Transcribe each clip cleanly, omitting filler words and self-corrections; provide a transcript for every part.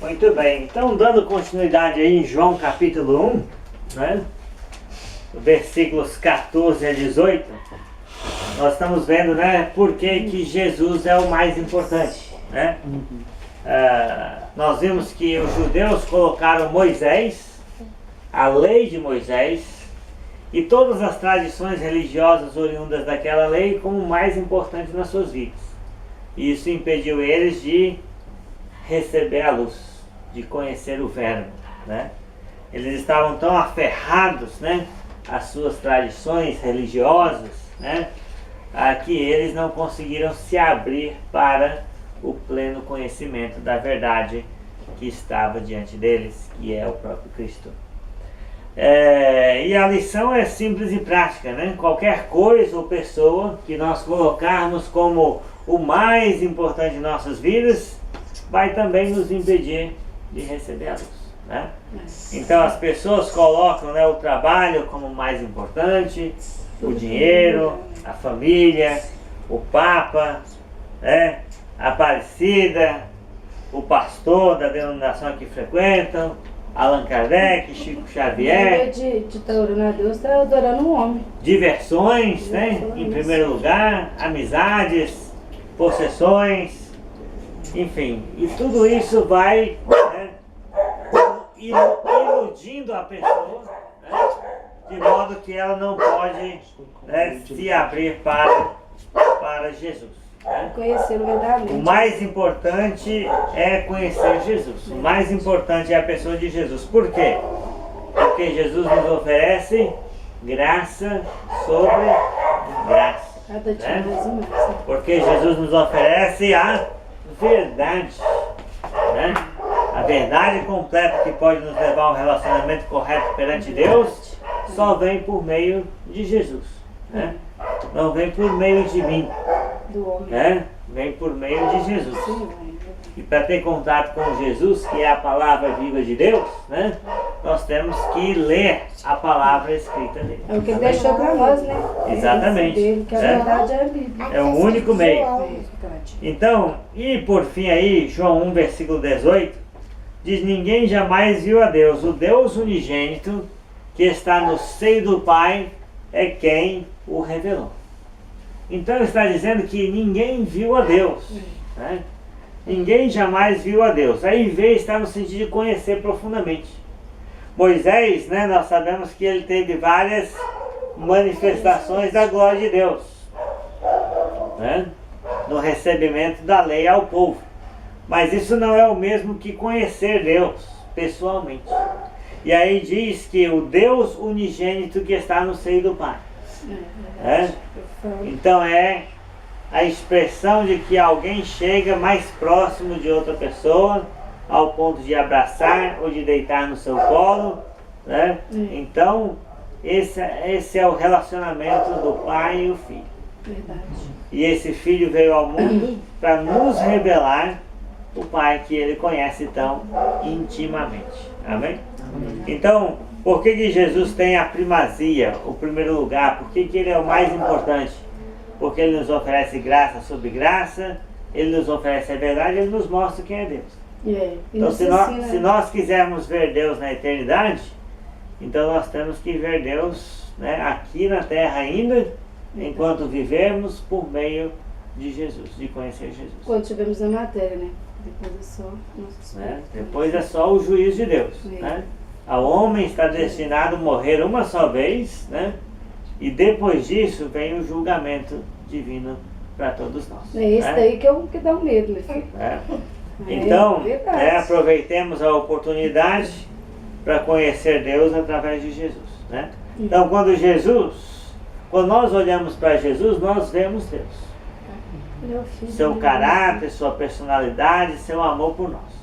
Muito bem, então dando continuidade aí em João capítulo 1, né? Versículos 14 a 18, nós estamos vendo, né, por que Jesus é o mais importante, né? Nós vimos que os judeus colocaram Moisés, a lei de Moisés e todas as tradições religiosas oriundas daquela lei como mais importante nas suas vidas. E isso impediu eles de receber a luz, de conhecer o Verbo, né? Eles estavam tão aferrados, né, às suas tradições religiosas, né, que eles não conseguiram se abrir para o pleno conhecimento da verdade que estava diante deles, que é o próprio Cristo. E a lição é simples e prática, né? Qualquer coisa ou pessoa que nós colocarmos como o mais importante em nossas vidas vai também nos impedir de receber a luz, né? Então as pessoas colocam, né, o trabalho como mais importante, o dinheiro, a família, o Papa, né, a Aparecida, o pastor da denominação que frequentam, Allan Kardec, Chico Xavier. Em vez de estar orando a Deus, está adorando um homem. Diversões, né, em primeiro lugar, amizades, possessões, enfim, e tudo isso vai, né, iludindo a pessoa, né, de modo que ela não pode, né, se abrir para Jesus, né? Conhecê-lo verdadeiramente. O mais importante é conhecer Jesus. O mais importante é a pessoa de Jesus. Por quê? Porque Jesus nos oferece graça sobre graça, Cada dia né? mais e mais. Porque Jesus nos oferece a verdade, né? A verdade completa que pode nos levar a um relacionamento correto perante Deus só vem por meio de Jesus, né? Não vem por meio de mim, Do homem. né? Vem por meio de Jesus. Sim, E para ter contato com Jesus, que é a palavra viva de Deus, né, nós temos que ler a palavra escrita dele. é o que ele deixou para nós, né? Exatamente. Dele, que a né? verdade é a Bíblia. É o único meio. Verdade. Então, e por fim aí, João 1, versículo 18, diz: ninguém jamais viu a Deus. O Deus unigênito que está no seio do Pai é quem o revelou. Então está dizendo que ninguém viu a Deus, né? Ninguém jamais viu a Deus. Aí ver está no sentido de conhecer profundamente. Moisés, né, nós sabemos que ele teve várias manifestações da glória de Deus, né, no recebimento da lei ao povo. Mas isso não é o mesmo que conhecer Deus pessoalmente. E aí diz que o Deus unigênito que está no seio do Pai. Então é a expressão de que alguém chega mais próximo de outra pessoa ao ponto de abraçar ou de deitar no seu colo, né? Então esse é o relacionamento do pai e o filho. Verdade. E esse filho veio ao mundo para nos revelar o pai que ele conhece tão intimamente. Amém? Então, por que Jesus tem a primazia, o primeiro lugar? Por que ele é o mais importante? Porque ele nos oferece graça sobre graça, ele nos oferece a verdade, ele nos mostra quem é Deus. Então, se nós quisermos ver Deus na eternidade, então nós temos que ver Deus, né, aqui na terra ainda, enquanto vivemos por meio de Jesus, de conhecer Jesus. Quando estivermos na matéria, né? Depois é só nosso Né? Depois é só o juízo de Deus. Né? O homem está destinado a morrer uma só vez, né? E depois disso vem o julgamento divino para todos nós. É isso, né? Daí que dá o medo, meu filho. Então, aproveitemos a oportunidade para conhecer Deus através de Jesus. Né? Então, quando nós olhamos para Jesus, nós vemos Deus. Seu caráter, sua personalidade, seu amor por nós.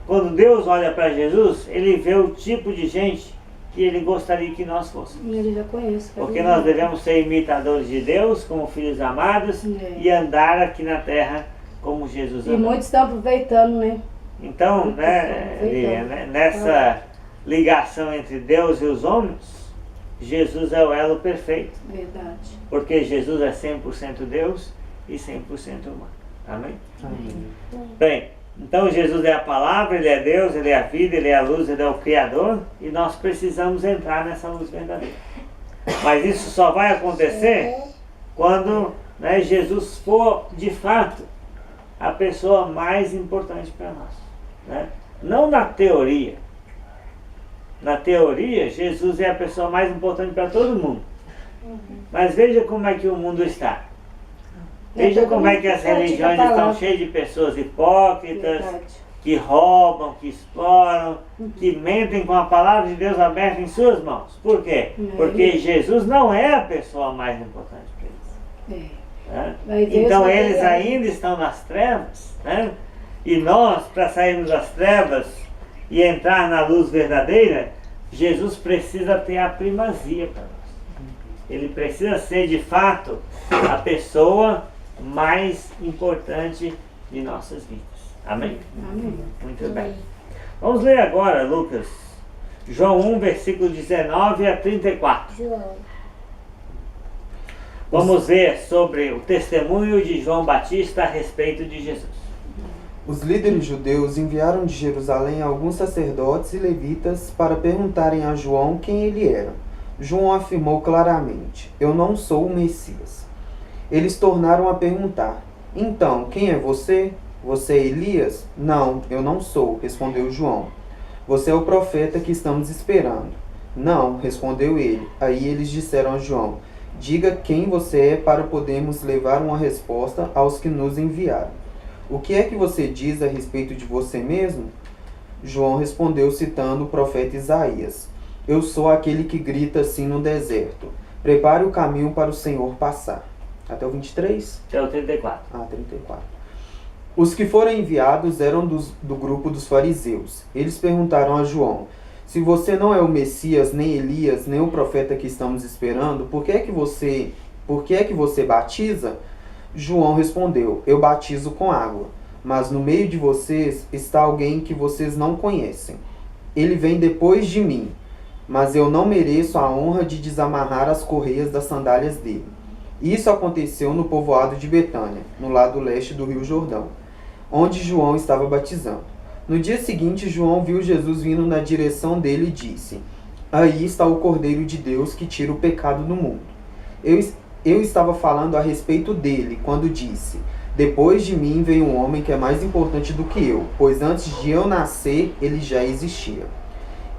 Quando Deus olha para Jesus, ele vê o tipo de gente que ele gostaria que nós fôssemos. Ele já conhece. Porque nós devemos ser imitadores de Deus, como filhos amados, e andar aqui na terra como Jesus andou. E muitos estão aproveitando, né? Então, né, nessa ligação entre Deus e os homens, Jesus é o elo perfeito. Verdade. Porque Jesus é 100% Deus e 100% humano. Amém? Amém. Bem, então Jesus é a palavra, Ele é Deus, Ele é a vida, Ele é a luz, Ele é o Criador, e nós precisamos entrar nessa luz verdadeira. Mas isso só vai acontecer quando, né, Jesus for de fato a pessoa mais importante para nós, né? Não na teoria. Na teoria, Jesus é a pessoa mais importante para todo mundo. Mas veja como é que o mundo está. Veja como é que as religiões estão cheias de pessoas hipócritas, Verdade. que roubam, que exploram, que mentem com a palavra de Deus aberta em suas mãos. Por quê? Porque Jesus não é a pessoa mais importante para eles. Né? Vai ver Então os eles materiais. ainda estão nas trevas, né? E nós, para sairmos das trevas e entrar na luz verdadeira, Jesus precisa ter a primazia para nós. Ele precisa ser de fato a pessoa mais importante de nossas vidas. Amém? Amém. Muito bem. Vamos ler agora, Lucas, João 1, versículo 19 a 34. João. Vamos ver sobre o testemunho de João Batista a respeito de Jesus. Os líderes judeus enviaram de Jerusalém alguns sacerdotes e levitas para perguntarem a João quem ele era. João afirmou claramente: eu não sou o Messias. Eles tornaram a perguntar: então, quem é você? Você é Elias? Não, eu não sou, respondeu João. Você é o profeta que estamos esperando. Não, respondeu ele. Aí eles disseram a João: diga quem você é para podermos levar uma resposta aos que nos enviaram. O que é que você diz a respeito de você mesmo? João respondeu citando o profeta Isaías: eu sou aquele que grita assim no deserto: prepare o caminho para o Senhor passar. Até o 23? Até o 34. 34. Os que foram enviados eram do grupo dos fariseus. Eles perguntaram a João: se você não é o Messias, nem Elias, nem o profeta que estamos esperando, por que é que você batiza? João respondeu: eu batizo com água, mas no meio de vocês está alguém que vocês não conhecem. Ele vem depois de mim, mas eu não mereço a honra de desamarrar as correias das sandálias dele. Isso aconteceu no povoado de Betânia, no lado leste do Rio Jordão, onde João estava batizando. No dia seguinte, João viu Jesus vindo na direção dele e disse: aí está o Cordeiro de Deus que tira o pecado do mundo. Eu estava falando a respeito dele quando disse: depois de mim veio um homem que é mais importante do que eu, pois antes de eu nascer ele já existia.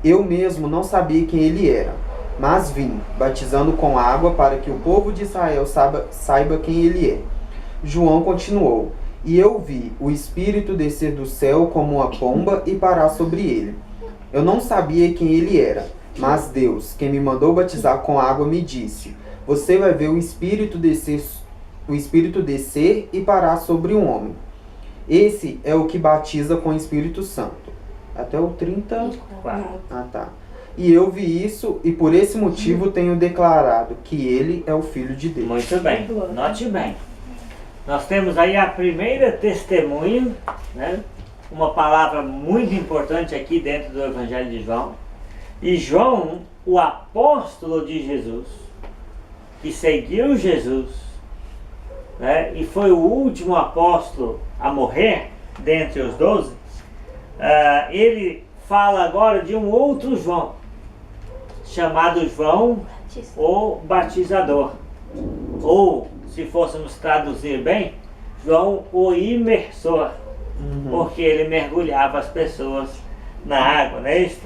Eu mesmo não sabia quem ele era, mas vim, batizando com água para que o povo de Israel saiba quem ele é. João continuou: e eu vi o Espírito descer do céu como uma pomba e parar sobre ele. Eu não sabia quem ele era, mas Deus, quem me mandou batizar com água, me disse: você vai ver o Espírito descer e parar sobre um homem. Esse é o que batiza com o Espírito Santo. Até o 34. Ah, tá. E eu vi isso e por esse motivo tenho declarado que ele é o Filho de Deus. Muito bem, note bem. Nós temos aí a primeira testemunha, né? Uma palavra muito importante aqui dentro do Evangelho de João. E João, o apóstolo de Jesus, que seguiu Jesus, né? E foi o último apóstolo a morrer dentre os 12, ele fala agora de um outro João, chamado João o Batizador, ou, se fôssemos traduzir bem, João o Imersor, porque ele mergulhava as pessoas na água, não é isso?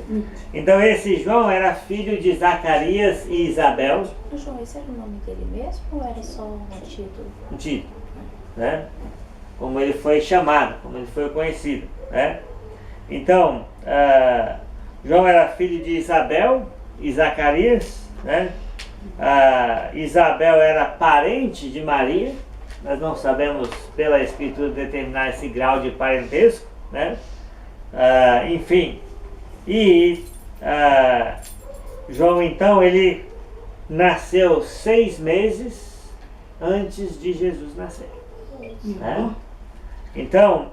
Então esse João era filho de Zacarias e Isabel. João, esse era o nome dele mesmo ou era só um título? Um título, né? Como ele foi chamado, como ele foi conhecido, né? Então, João era filho de Isabel e Zacarias, né? Isabel era parente de Maria. Nós não sabemos pela Escritura determinar esse grau de parentesco, né? Enfim, e João então ele nasceu 6 meses antes de Jesus nascer, né? Então,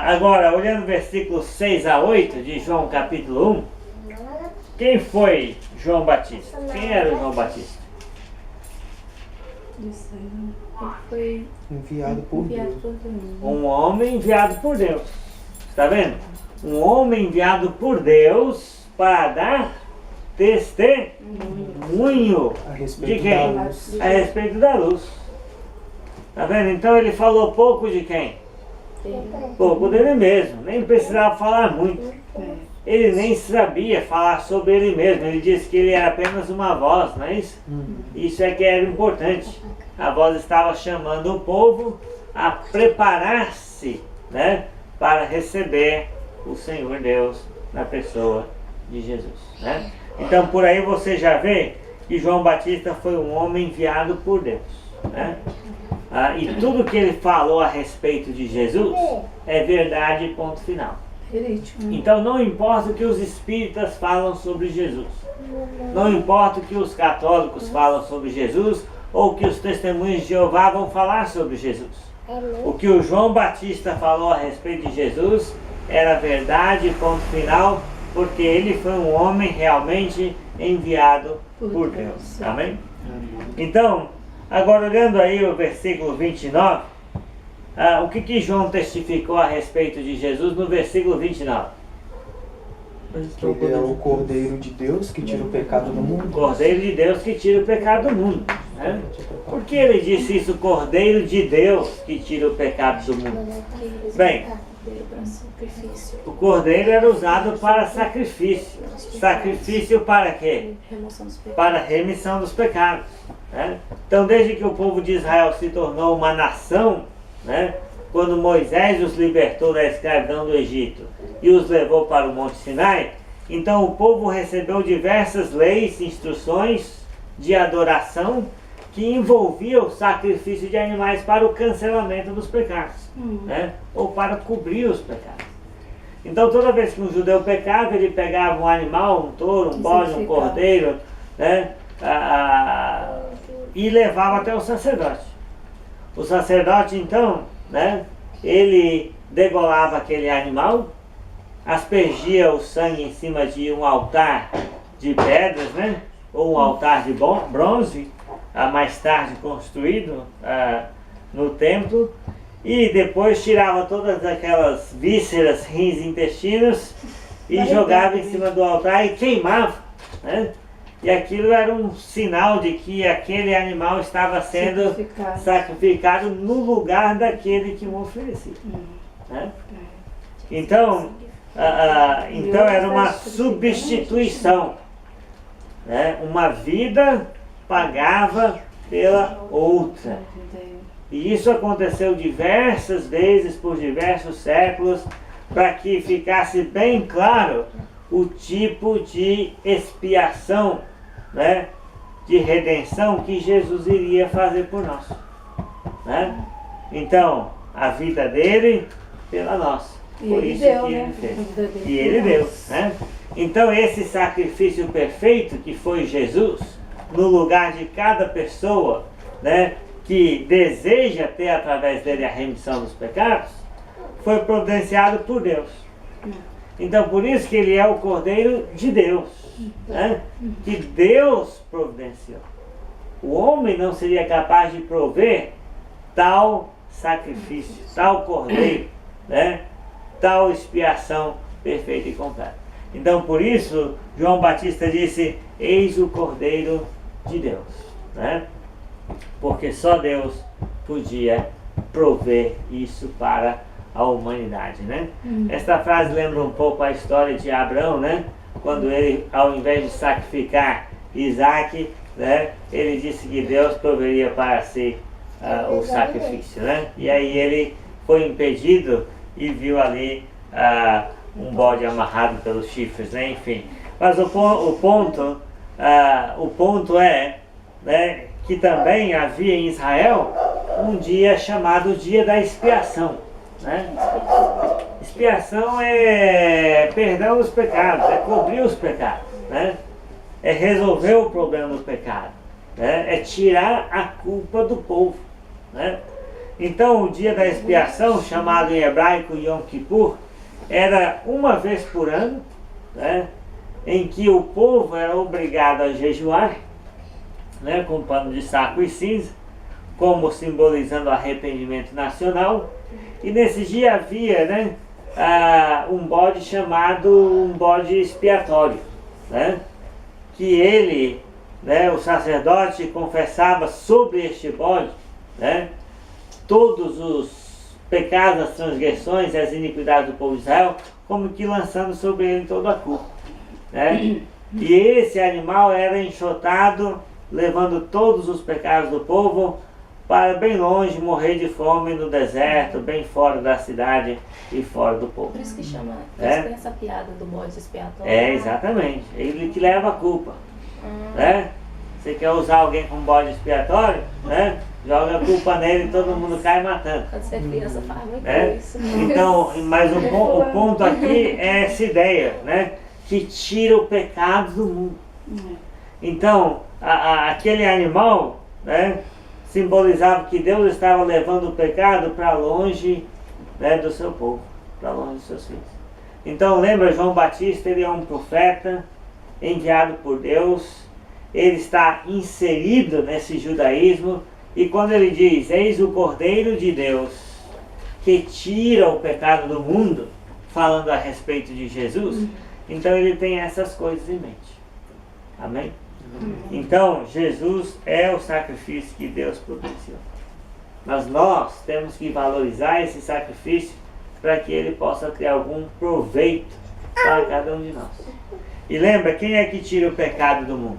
agora olhando versículos 6 a 8 de João capítulo 1, quem foi João Batista? Quem era João Batista? Dizendo. Ele foi Enviado por enviado Deus. por Deus. Um homem enviado por Deus. Está vendo? Um homem enviado por Deus para dar testemunho A de respeito quem? da luz. A respeito da luz. Está vendo? Então ele falou pouco de quem? Pouco dele mesmo. Nem precisava falar muito. É. Ele nem sabia falar sobre ele mesmo. Ele disse que ele era apenas uma voz, não é isso? Isso é que era importante. A voz estava chamando o povo a preparar-se, né, para receber o Senhor Deus na pessoa de Jesus, né? Então por aí você já vê que João Batista foi um homem enviado por Deus, né? E tudo que ele falou a respeito de Jesus é verdade, ponto final. Verídico. Então não importa o que os espíritas falam sobre Jesus, não importa o que os católicos falam sobre Jesus, ou o que os testemunhos de Jeová vão falar sobre Jesus. O que o João Batista falou a respeito de Jesus era verdade, ponto final, porque ele foi um homem realmente enviado por Deus. Amém? Então, agora olhando aí o versículo 29, o que João testificou a respeito de Jesus no versículo 29? Que ele é o Cordeiro de Deus que tira o pecado do mundo. Cordeiro de Deus que tira o pecado do mundo, né? Por que ele disse isso, Cordeiro de Deus que tira o pecado do mundo? Bem, o cordeiro era usado para sacrifício. Sacrifício para quê? Para remissão dos pecados, né? Então desde que o povo de Israel se tornou uma nação, né, quando Moisés os libertou da escravidão do Egito e os levou para o Monte Sinai, então o povo recebeu diversas leis, instruções de adoração que envolviam o sacrifício de animais para o cancelamento dos pecados, né, ou para cobrir os pecados. Então toda vez que um judeu pecava, ele pegava um animal, um touro, um bode, um cordeiro, né, e levava até o sacerdote. O sacerdote então, né, ele degolava aquele animal, aspergia o sangue em cima de um altar de pedras, né, ou um altar de bronze, mais tarde construído no templo, e depois tirava todas aquelas vísceras, rins, intestinos e jogava em cima do altar e queimava, né? E aquilo era um sinal de que aquele animal estava sendo sacrificado no lugar daquele que o oferecia, né? Então era uma substituição, né? Uma vida pagava pela outra. E isso aconteceu diversas vezes por diversos séculos, para que ficasse bem claro o tipo de expiação, né, de redenção que Jesus iria fazer por nós, né? Então, a vida dele pela nossa. Por isso que ele fez. E ele deu, né? Então esse sacrifício perfeito que foi Jesus, no lugar de cada pessoa, né, que deseja ter através dele a remissão dos pecados, foi providenciado por Deus. Então por isso que ele é o Cordeiro de Deus, né, que Deus providenciou. O homem não seria capaz de prover tal sacrifício, tal cordeiro, né, tal expiação perfeita e completa. Então por isso João Batista disse: eis o Cordeiro de Deus, né? Porque só Deus podia prover isso para a humanidade, né? Esta frase lembra um pouco a história de Abraão, né? Quando ele, ao invés de sacrificar Isaac, né, ele disse que Deus proveria para si o sacrifício, né? E aí ele foi impedido e viu ali um bode amarrado pelos chifres, né? Enfim. Mas o ponto é, né, que também havia em Israel um dia chamado Dia da Expiação, né? Expiação é perdão dos pecados, é cobrir os pecados, né? É resolver o problema do pecado, né? É tirar a culpa do povo, né? Então o Dia da Expiação, chamado em hebraico Yom Kippur, era uma vez por ano, né, em que o povo era obrigado a jejuar, né, com pano de saco e cinza, como simbolizando arrependimento nacional. E nesse dia havia, né, um bode chamado um bode expiatório, né, que ele, né, o sacerdote confessava sobre este bode, né, todos os pecados, as transgressões e as iniquidades do povo de Israel, como que lançando sobre ele toda a culpa, né? E esse animal era enxotado, levando todos os pecados do povo para bem longe, morrer de fome no deserto, bem fora da cidade e fora do povo. Por isso que chama, por isso que tem essa piada do bode expiatório. Exatamente. Ele que leva a culpa, né? Você quer usar alguém como bode expiatório, né? Joga a culpa nele e todo mundo cai matando. Quando você é criança, faz muito isso. Então, mas o ponto aqui é essa ideia, né? Que tira o pecado do mundo. Então, aquele animal, né, simbolizava que Deus estava levando o pecado para longe, né, do seu povo, para longe dos seus filhos. Então, lembra, João Batista, ele é um profeta enviado por Deus, ele está inserido nesse judaísmo, e quando ele diz, eis o Cordeiro de Deus, que tira o pecado do mundo, falando a respeito de Jesus, então ele tem essas coisas em mente. Amém? Então, Jesus é o sacrifício que Deus providenciou. Mas nós temos que valorizar esse sacrifício para que ele possa ter algum proveito para cada um de nós. E lembra, quem é que tira o pecado do mundo?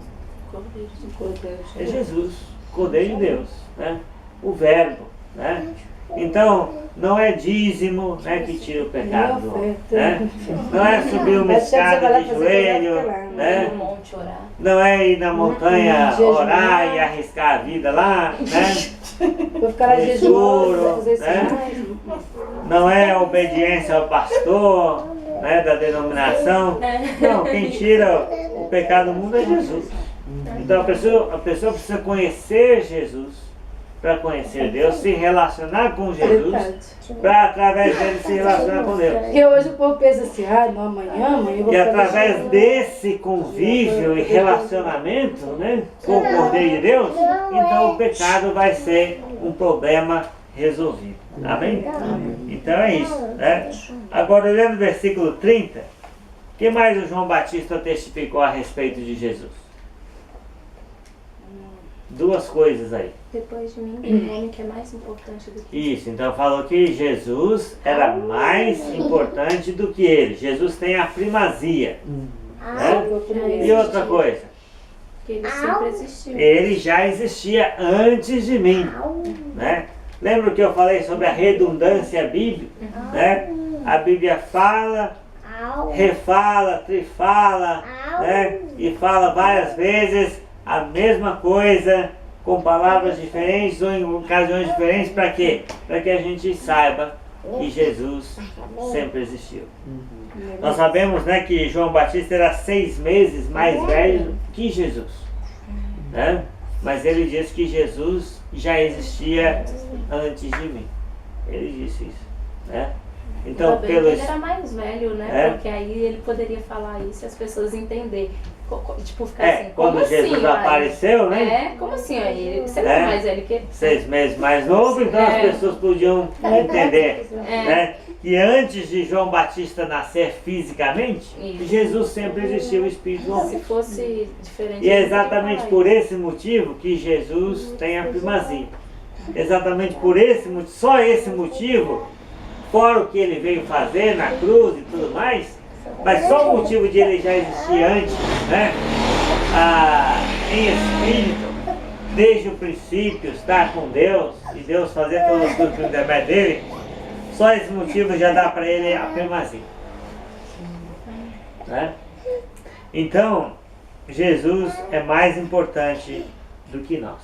É Jesus, Cordeiro de Deus, né? O Verbo, né? Então, não é dízimo, né, que tira o pecado do homem, né? Não é subir uma escada de joelho, né? Não é ir na montanha orar e arriscar a vida lá, né? Vou ficar lá No escuro, né? Não é obediência ao pastor, né, da denominação. Não, quem tira o pecado do mundo é Jesus. Então a pessoa precisa conhecer Jesus para conhecer Deus, se relacionar com Jesus, para através dele se relacionar com Deus. Porque hoje o povo pensa assim, não, amanhã eu vou E através desse convívio e relacionamento, né, com o Cordeiro de Deus, então o pecado vai ser um problema resolvido. Amém? Então é isso, né? Agora, olhando o versículo 30, o que mais o João Batista testificou a respeito de Jesus? Duas coisas aí. Depois de mim, tem um homem que é mais importante do que Isso, então falou que Jesus era mais importante do que ele. Jesus tem a primazia. Né? E outra coisa, que ele sempre existiu. ele já existia antes de mim. Né? Lembra que eu falei sobre a redundância bíblica? Né? A Bíblia fala, refala, trifala, né? E fala várias vezes a mesma coisa, com palavras diferentes ou em ocasiões diferentes, para quê? Para que a gente saiba que Jesus sempre existiu. Nós sabemos, né, que João Batista era 6 meses mais velho que Jesus, né? Mas ele diz que Jesus já existia antes de mim. Ele disse isso, né? Então, Também ele era mais velho, né? Porque aí ele poderia falar isso e as pessoas entenderem. Tipo, ficar assim, quando como Jesus assim, apareceu, né? como assim? Aí você é mais velho que ele. 6 meses mais novo, então as pessoas podiam entender, né? Que antes de João Batista nascer fisicamente, Jesus sempre existiu, o Espírito do homem. Se fosse diferente. E é exatamente por esse motivo que Jesus tem a primazia. Exatamente por esse motivo, só esse motivo, fora o que ele veio fazer na cruz e tudo mais, mas só o motivo de ele já existir antes, né? Em espírito, desde o princípio, estar com Deus, e Deus fazer todas as coisas pelo intermédio dele, só esse motivo já dá para ele a primazia. Né? Então, Jesus é mais importante do que nós.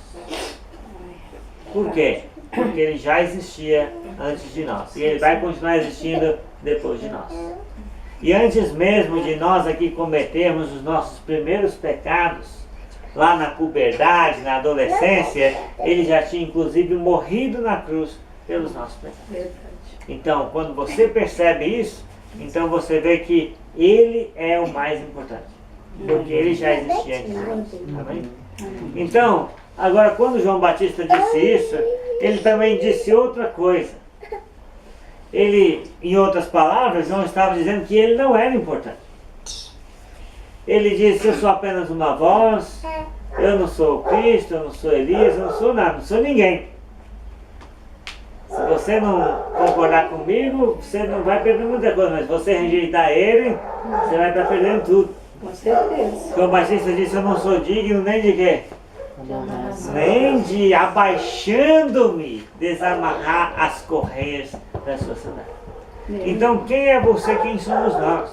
Por quê? Porque ele já existia antes de nós. E ele vai continuar existindo depois de nós. E antes mesmo de nós aqui cometermos os nossos primeiros pecados, lá na puberdade, na adolescência, ele já tinha inclusive morrido na cruz pelos nossos pecados. Então, quando você percebe isso, então você vê que ele é o mais importante. Porque ele já existia antes de nós. Amém? Então, Agora, quando João Batista disse isso, ele também disse outra coisa. Ele, em outras palavras, não estava dizendo que ele não era importante. Ele disse, eu sou apenas uma voz, eu não sou o Cristo, eu não sou Elias, eu não sou nada, não sou ninguém. Se você não concordar comigo, você não vai perder muita coisa, mas se você rejeitar ele, você vai estar perdendo tudo. Com certeza. João Batista disse, eu não sou digno nem de quê? Nem de, abaixando-me, desamarrar as correias da sua sandália. Então quem é você, quem somos nós?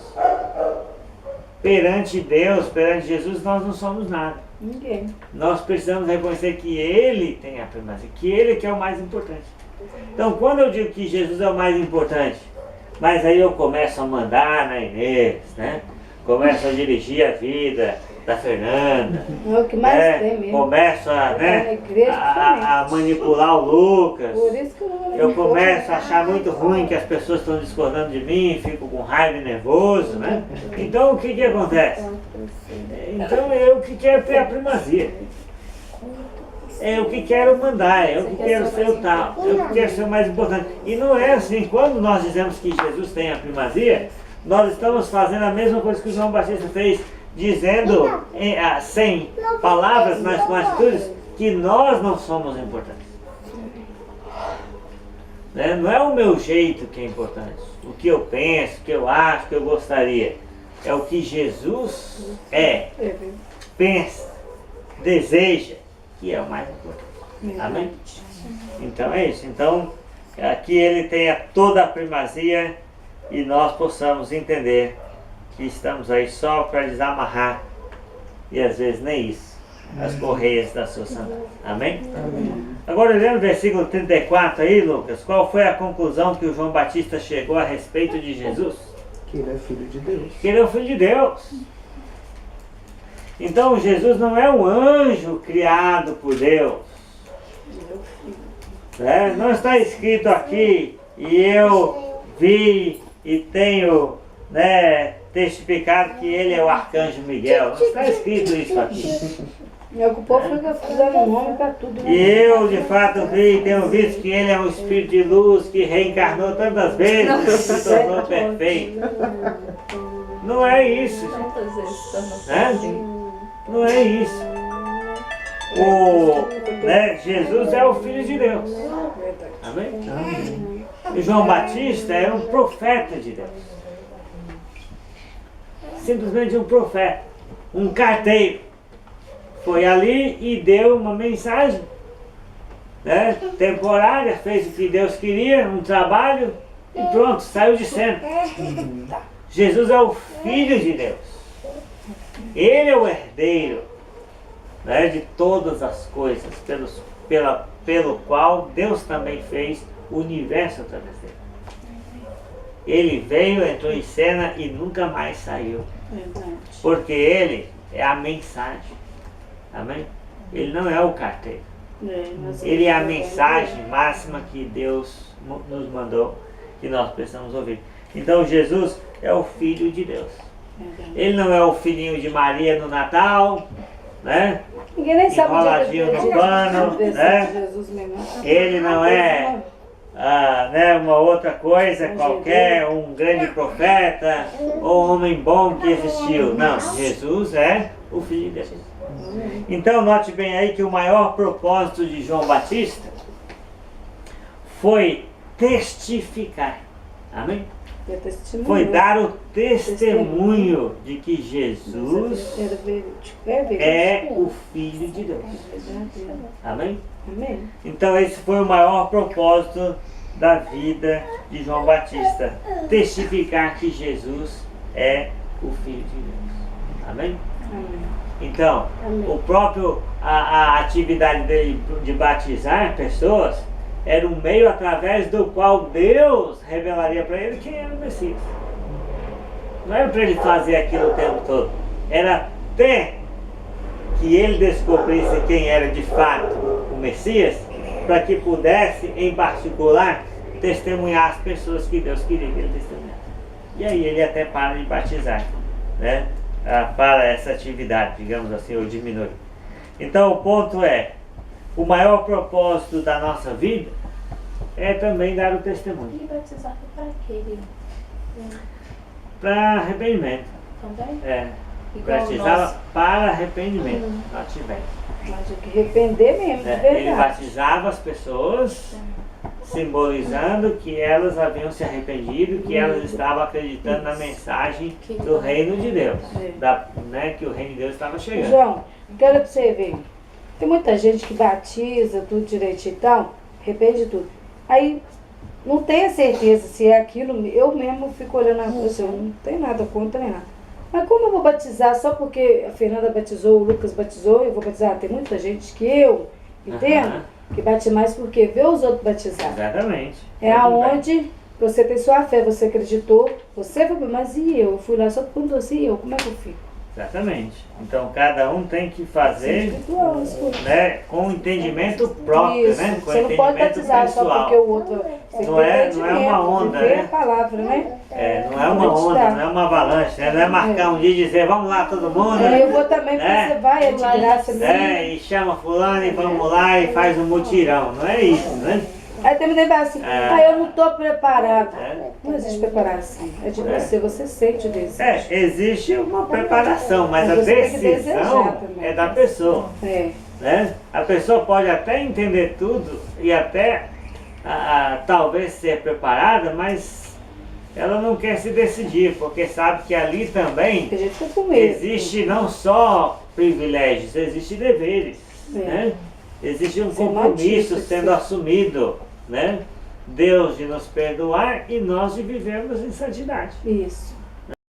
Perante Deus, perante Jesus, nós não somos nada. Ninguém. Nós precisamos reconhecer que Ele tem a primazia, que Ele que é o mais importante. Então quando eu digo que Jesus é o mais importante, mas aí eu começo a mandar na Inês, né? Começo a dirigir a vida da Fernanda, É o que mais tem mesmo. começo a, Na né, igreja, a manipular o Lucas. Por isso que Eu começo a achar muito ruim que as pessoas estão discordando de mim, fico com raiva e nervoso, né? Então o que acontece? Então eu que quero ter a primazia. É eu que quero mandar, eu que quero ser o tal, eu que quero ser o mais importante. E não é assim, quando nós dizemos que Jesus tem a primazia, nós estamos fazendo a mesma coisa que o João Batista fez, dizendo sem palavras, mas com atitudes, que nós não somos importantes. Né? Não é o meu jeito que é importante, o que eu penso, o que eu acho, o que eu gostaria. É o que Jesus pensa, deseja, que é o mais importante. Amém? Então é isso. Então, aqui ele tenha toda a primazia e nós possamos entender que estamos aí só para desamarrar, e às vezes nem isso, as correias da sua sandália. Amém? Amém. Agora, olhando o versículo 34 aí, Lucas, qual foi a conclusão que o João Batista chegou a respeito de Jesus? Que ele é filho de Deus. Que ele é o Filho de Deus. Então, Jesus não é um anjo criado por Deus. Né? Não está escrito aqui, e eu vi e tenho, né, testificado que ele é o arcanjo Miguel. Não está escrito isso aqui. É o que o povo fica dando nome pra tudo. Né? E eu, de fato, vi e tenho visto que ele é um espírito de luz que reencarnou tantas vezes e se tornou perfeito. Não é isso, gente. Quantas vezes estamos Né? Não é isso. Jesus é o Filho de Deus. Amém? Amém. E João Batista era um profeta de Deus. Simplesmente um profeta. Um carteiro. Foi ali e deu uma mensagem, né, temporária, fez o que Deus queria, um trabalho e pronto, saiu de cena. Jesus é o Filho de Deus. Ele é o herdeiro, né, de todas as coisas, pelo qual Deus também fez o universo através dele. Ele veio, entrou em cena e nunca mais saiu. Verdade. Porque ele é a mensagem. Amém? Ele não é o carteiro. Ele é a mensagem máxima que Deus nos mandou, que nós precisamos ouvir. Então Jesus é o Filho de Deus. Ele não é o filhinho de Maria no Natal, né? Ninguém nem sabe Enroladinho no pano, né? Jesus mesmo. Ele não é né, uma outra coisa qualquer, um grande profeta ou um homem bom que existiu. Não, Jesus é o Filho de Deus. Então note bem aí que o maior propósito de João Batista foi testificar. Amém? Foi dar o testemunho de que Jesus é o Filho de Deus. Amém? Amém. Então esse foi o maior propósito da vida de João Batista. Testificar que Jesus é o Filho de Deus. Amém? Amém. Então, o próprio, a atividade dele de batizar pessoas era um meio através do qual Deus revelaria para ele quem era o Messias. Não era para ele fazer aquilo o tempo todo. Era até que ele descobrisse quem era de fato o Messias, para que pudesse, em particular, testemunhar as pessoas que Deus queria que ele testemunhasse. E aí ele até para de batizar, né? Para essa atividade, digamos assim, ou diminui. Então o ponto é, o maior propósito da nossa vida é também dar o testemunho. E batizar para quê? Para arrependimento. Também? É. Igual Batizava nós. para arrependimento. Batismo. Mas o que arrepender mesmo, de Ele verdade. batizava as pessoas, simbolizando que elas haviam se arrependido, que elas estavam acreditando na mensagem do reino de Deus, né, que o reino de Deus estava chegando. João, quero pra você ver. Tem muita gente que batiza tudo direitinho e tal, arrepende tudo. Aí não tem a certeza se é aquilo. Eu mesmo fico olhando a coisa, eu não tenho nada contra nem nada. Mas como eu vou batizar só porque a Fernanda batizou, o Lucas batizou, eu vou batizar? Tem muita gente que eu entendo que bate mais porque vê os outros batizar. Exatamente. É aonde você tem sua fé, você acreditou, você foi, mas e eu? Eu fui lá só por conta assim, e eu? Como é que eu fico? Exatamente. Então cada um tem que fazer, Espiritual, as coisas. né, com entendimento próprio, Isso, né, com você não pode entendimento batizar só pessoal. porque o outro. Você tem Não é entendimento, uma onda, viver né? a palavra, né? Não é uma onda, não é uma avalanche, né? Não é marcar um dia e dizer vamos lá todo mundo. Eu vou também, porque É. você vai, é de graça mesmo. E chama fulano e vamos lá e faz um mutirão. Não é isso, né? Aí também vai assim, eu não estou preparado. É. Não existe preparação, é de você sente o desejo. Existe uma preparação, mas a Mas você tem que decisão desejar também. é da pessoa. É. Né? A pessoa pode até entender tudo e até talvez ser preparada, mas ela não quer se decidir, porque sabe que ali também Porque a gente fica com medo. existe não só privilégios, existem deveres. É. Né? Existe um Ser compromisso maldito, sendo sim. assumido, né? Deus de nos perdoar e nós de vivermos em santidade. Isso.